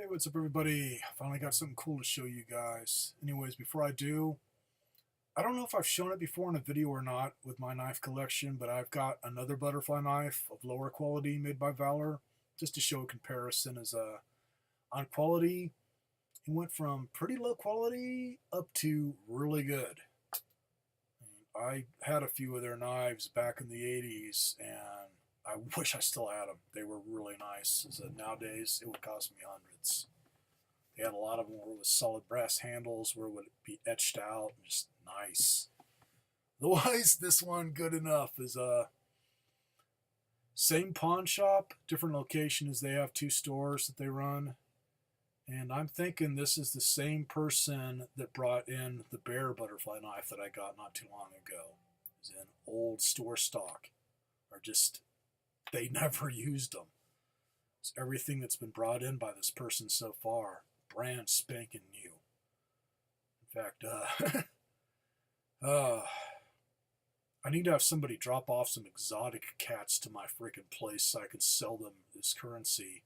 Hey, what's up everybody? Finally got something cool to show you guys. Anyways, before I do, I don't know if I've shown it before in a video or not with my knife collection, but I've got another butterfly knife of lower quality made by Valor, just to show a comparison as on quality. It went from pretty low quality up to really good. I had a few of their knives back in the 80s, and I wish I still had them. They were really nice. So nowadays, it would cost me hundreds. They had a lot of them where it was solid brass handles, where it would be etched out, and just nice. Otherwise, this one good enough is same pawn shop, different location as they have two stores that they run. And I'm thinking this is the same person that brought in the bear butterfly knife that I got not too long ago. It's in old store stock, or just they never used them. It's everything that's been brought in by this person so far, brand spanking new. In fact, I need to have somebody drop off some exotic cats to my freaking place so I can sell them as currency.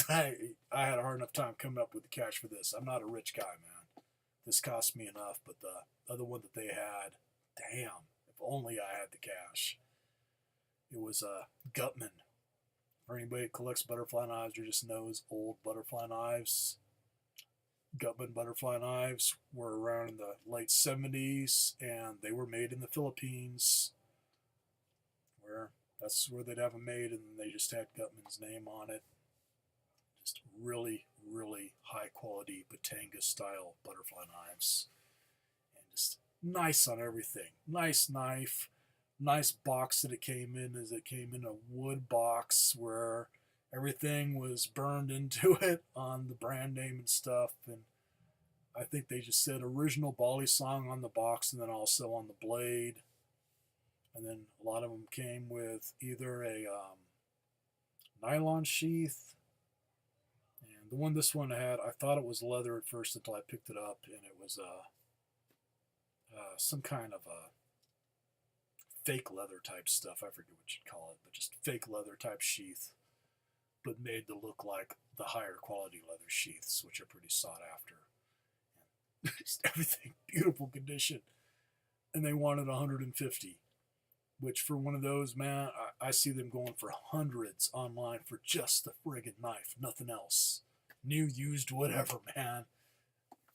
I had a hard enough time coming up with the cash for this. I'm not a rich guy, man. This cost me enough, but the other one that they had, damn, if only I had the cash. It was Gutman. For anybody that collects butterfly knives or just knows old butterfly knives, Gutman butterfly knives were around in the late 70s, and they were made in the Philippines, where that's where they'd have them made, and they just had Gutman's name on it. Just really, really high quality Batanga style butterfly knives, and just nice on everything. Nice knife, nice box that it came in, as it came in a wood box where everything was burned into it on the brand name and stuff. And I think they just said original balisong on the box, and then also on the blade. And then a lot of them came with either a nylon sheath. And the one this one had, I thought it was leather at first until I picked it up, and it was some kind of a fake leather type stuff. I forget what you'd call it, but just fake leather type sheath, but made to look like the higher quality leather sheaths, which are pretty sought after. And just everything, beautiful condition. And they wanted 150, which for one of those, man, I see them going for hundreds online for just the friggin' knife, nothing else. New, used, whatever, man.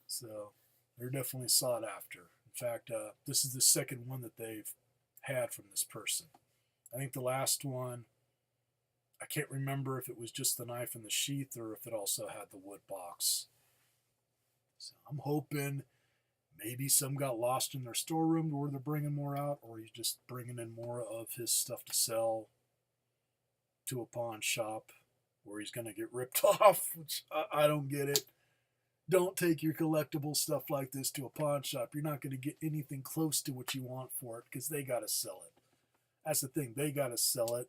So they're definitely sought after. In fact, this is the second one that they've had from this person. I think the last one, I can't remember if it was just the knife and the sheath or if it also had the wood box. So I'm hoping maybe some got lost in their storeroom to where they're bringing more out, or he's just bringing in more of his stuff to sell to a pawn shop where he's going to get ripped off, which I don't get it. Don't take your collectible stuff like this to a pawn shop. You're not going to get anything close to what you want for it because they got to sell it. That's the thing. They got to sell it.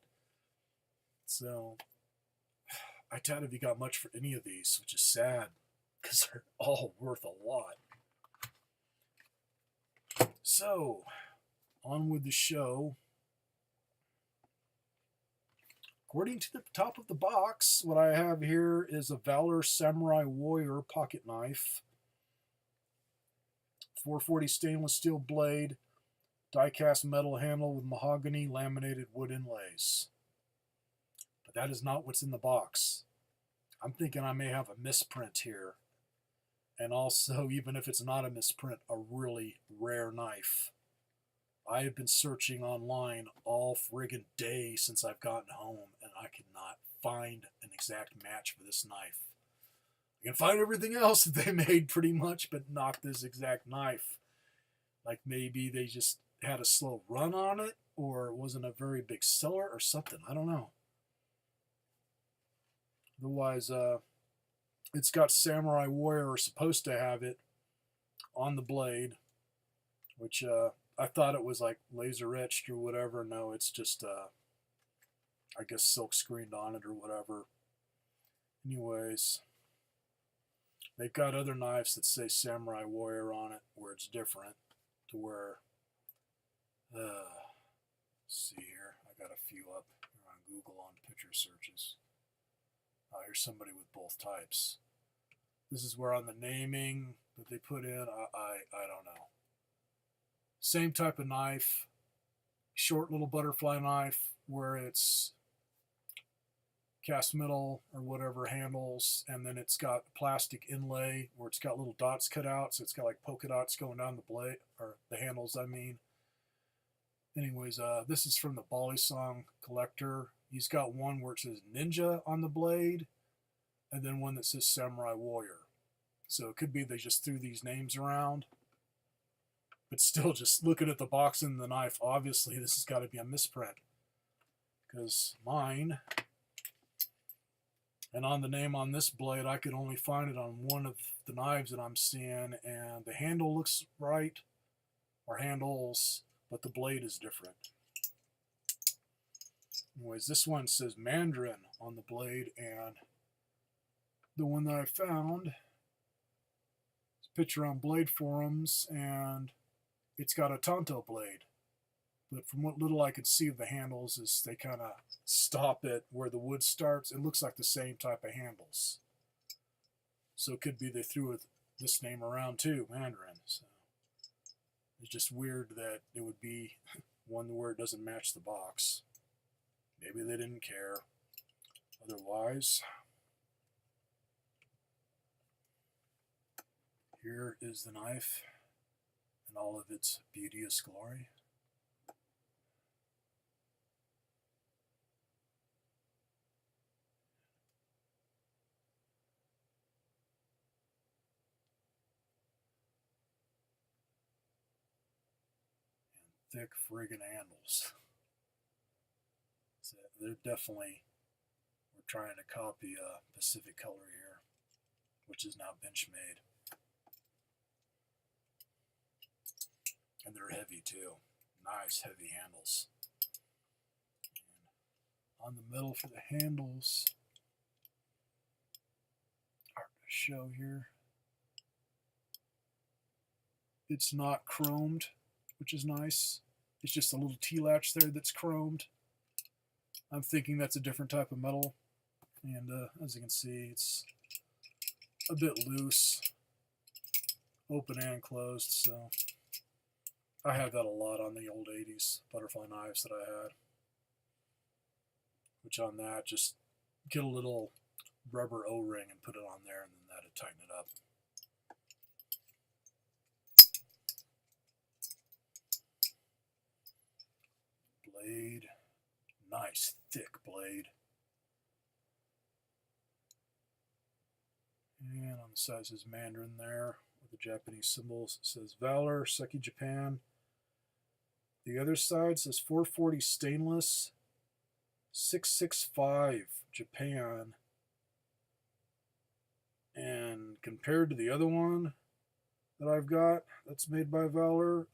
So I doubt if you got much for any of these, which is sad because they're all worth a lot. So on with the show. According to the top of the box, what I have here is a Valor Samurai Warrior pocket knife. 440 stainless steel blade, die-cast metal handle with mahogany laminated wood inlays. But that is not what's in the box. I'm thinking I may have a misprint here. And also, even if it's not a misprint, a really rare knife. I have been searching online all friggin' day since I've gotten home, and I cannot find an exact match for this knife. I can find everything else that they made pretty much, but not this exact knife. Like maybe they just had a slow run on it, or it wasn't a very big seller or something. I don't know. Otherwise, it's got Samurai Warrior, or supposed to have it, on the blade, which I thought it was like laser etched or whatever. No, it's just, I guess, silk screened on it or whatever. Anyways, they've got other knives that say Samurai Warrior on it where it's different, to where, let's see here, I got a few up here on Google on picture searches. there's somebody with both types. This is where on the naming that they put in, I don't know. Same type of knife, short little butterfly knife where it's cast metal or whatever handles, and then it's got plastic inlay where it's got little dots cut out, so it's got like polka dots going down the blade, or the handles, I mean. Anyways, this is from the balisong collector. He's got one where it says ninja on the blade, and then one that says samurai warrior. So it could be they just threw these names around. But still, just looking at the box and the knife, obviously this has got to be a misprint. Because mine, and on the name on this blade, I could only find it on one of the knives that I'm seeing, and the handle looks right, or handles, but the blade is different. Anyways, this one says Mandarin on the blade, and the one that I found is a picture on Blade Forums, and it's got a Tonto blade. But from what little I could see of the handles, is they kind of stop at where the wood starts. It looks like the same type of handles. So it could be they threw this name around too, Mandarin. So it's just weird that it would be one where it doesn't match the box. Maybe they didn't care. Otherwise, here is the knife in all of its beauteous glory. And thick friggin' handles. So they're definitely, we're trying to copy a Pacific color here, which is now bench made. And they're heavy too. Nice heavy handles. And on the metal for the handles, hard to show here. It's not chromed, which is nice. It's just a little T-latch there that's chromed. I'm thinking that's a different type of metal. And as you can see, it's a bit loose, open and closed, so I had that a lot on the old 80s butterfly knives that I had. Which on that, just get a little rubber O-ring and put it on there, and then that'd tighten it up. Blade, nice thick blade. And on the side it says Mandarin there with the Japanese symbols. It says Valor, Seki, Japan. The other side says 440 stainless, 665 Japan. And compared to the other one that I've got that's made by Valor,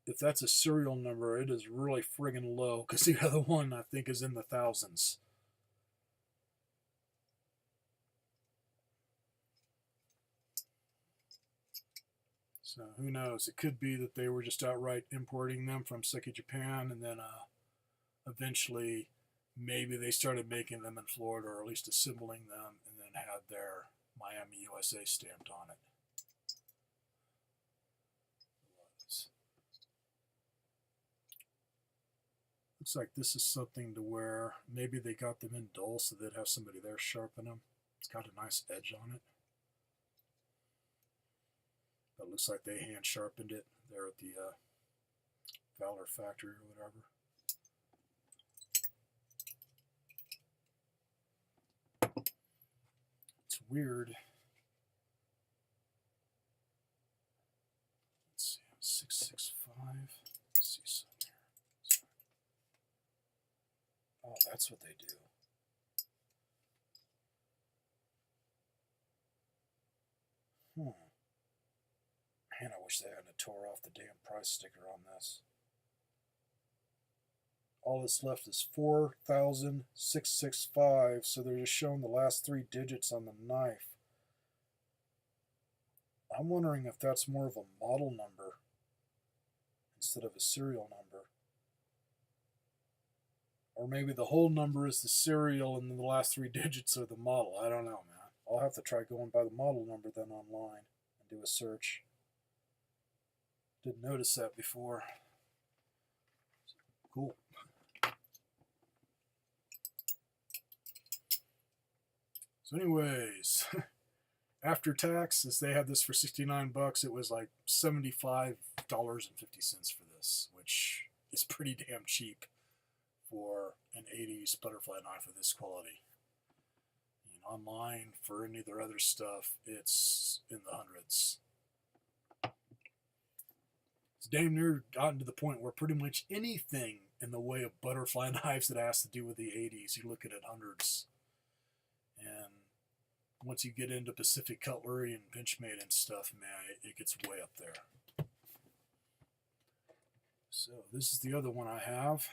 if that's a serial number, it is really friggin' low, because the other one I think is in the thousands. So who knows? It could be that they were just outright importing them from Seki, Japan, and then eventually maybe they started making them in Florida, or at least assembling them, and then had their Miami, USA stamped on it. Looks like this is something to where maybe they got them in dull so they'd have somebody there sharpen them. It's got a nice edge on it. But it looks like they hand sharpened it there at the Valor factory or whatever. It's weird. Let's see, 665. Let's see some here. Oh, that's what they do. Man, I wish they hadn't tore off the damn price sticker on this. All that's left is 4,665, so they're just showing the last 3 digits on the knife. I'm wondering if that's more of a model number instead of a serial number. Or maybe the whole number is the serial and then the last three digits are the model. I don't know, man. I'll have to try going by the model number then online and do a search. Didn't notice that before. Cool. So anyways, after taxes, they had this for $69. It was like $75.50 for this, which is pretty damn cheap for an 80s butterfly knife of this quality. Online for any of their other stuff, it's in the hundreds. It's damn near gotten to the point where pretty much anything in the way of butterfly knives that has to do with the 80s, you're looking at hundreds. And once you get into Pacific cutlery and Benchmade and stuff, man, it gets way up there. So this is the other one I have.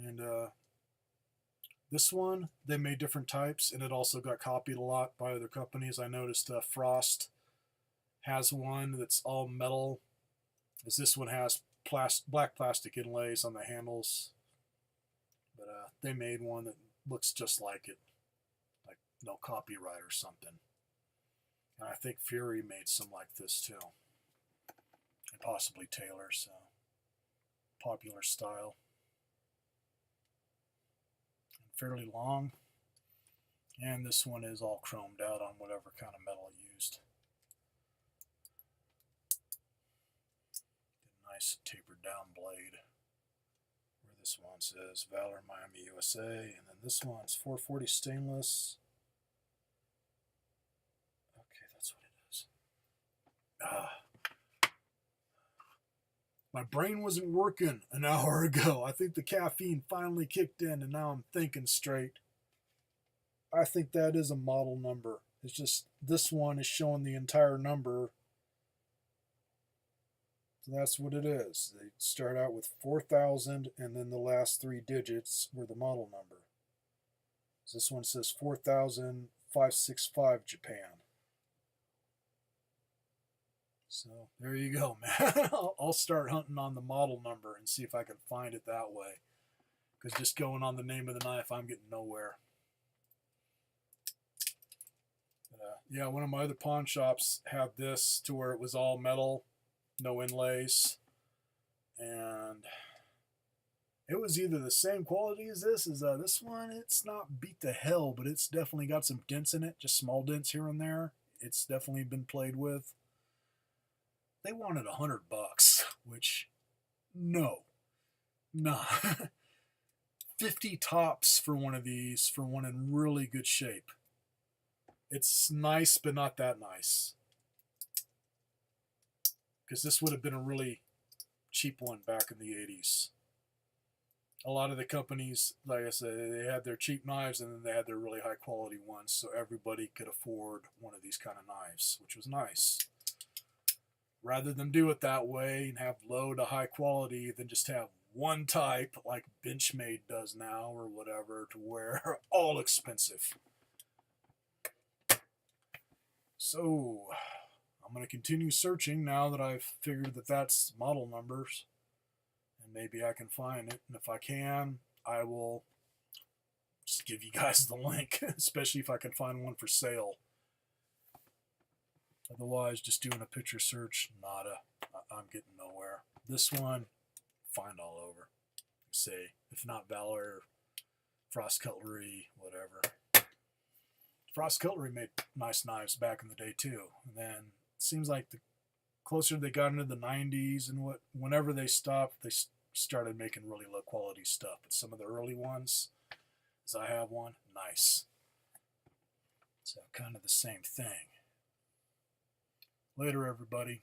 And this one, they made different types, and it also got copied a lot by other companies. I noticed Frost has one that's all metal, as this one has black plastic inlays on the handles. But they made one that looks just like it, like no copyright or something. And I think Fury made some like this too, and possibly Taylor, so popular style. And fairly long, and this one is all chromed out on whatever kind of metal it used. Nice tapered down blade. Where this one says Valor, Miami, USA, and then this one's 440 stainless. Okay, that's what it is. My brain wasn't working an hour ago. I think the caffeine finally kicked in, and now I'm thinking straight. I think that is a model number. It's just this one is showing the entire number. So that's what it is. They start out with 4,000, and then the last three digits were the model number. So this one says 4,565 Japan. So there you go, man. I'll start hunting on the model number and see if I can find it that way. Because just going on the name of the knife, I'm getting nowhere. But, yeah, one of my other pawn shops had this to where it was all metal, no inlays, and it was either the same quality as this one. It's not beat to hell, but it's definitely got some dents in it, just small dents here and there. It's definitely been played with. They wanted $100, which no, nah. 50 tops for one of these, for one in really good shape. It's nice, but not that nice. Because this would have been a really cheap one back in the 80s. A lot of the companies, like I said, they had their cheap knives and then they had their really high quality ones, so everybody could afford one of these kind of knives, which was nice. Rather than do it that way and have low to high quality, than just have one type like Benchmade does now or whatever, to where all expensive. So I'm going to continue searching now that I've figured that that's model numbers, and maybe I can find it. And if I can, I will just give you guys the link, especially if I can find one for sale. Otherwise, just doing a picture search, nada. I'm getting nowhere. This one, find all over. Say, if not Valor, Frost Cutlery, whatever. Frost Cutlery made nice knives back in the day too. And then it seems like the closer they got into the 90s and whenever they stopped, they started making really low quality stuff. But some of the early ones, as I have one, nice. So kind of the same thing. Later, everybody.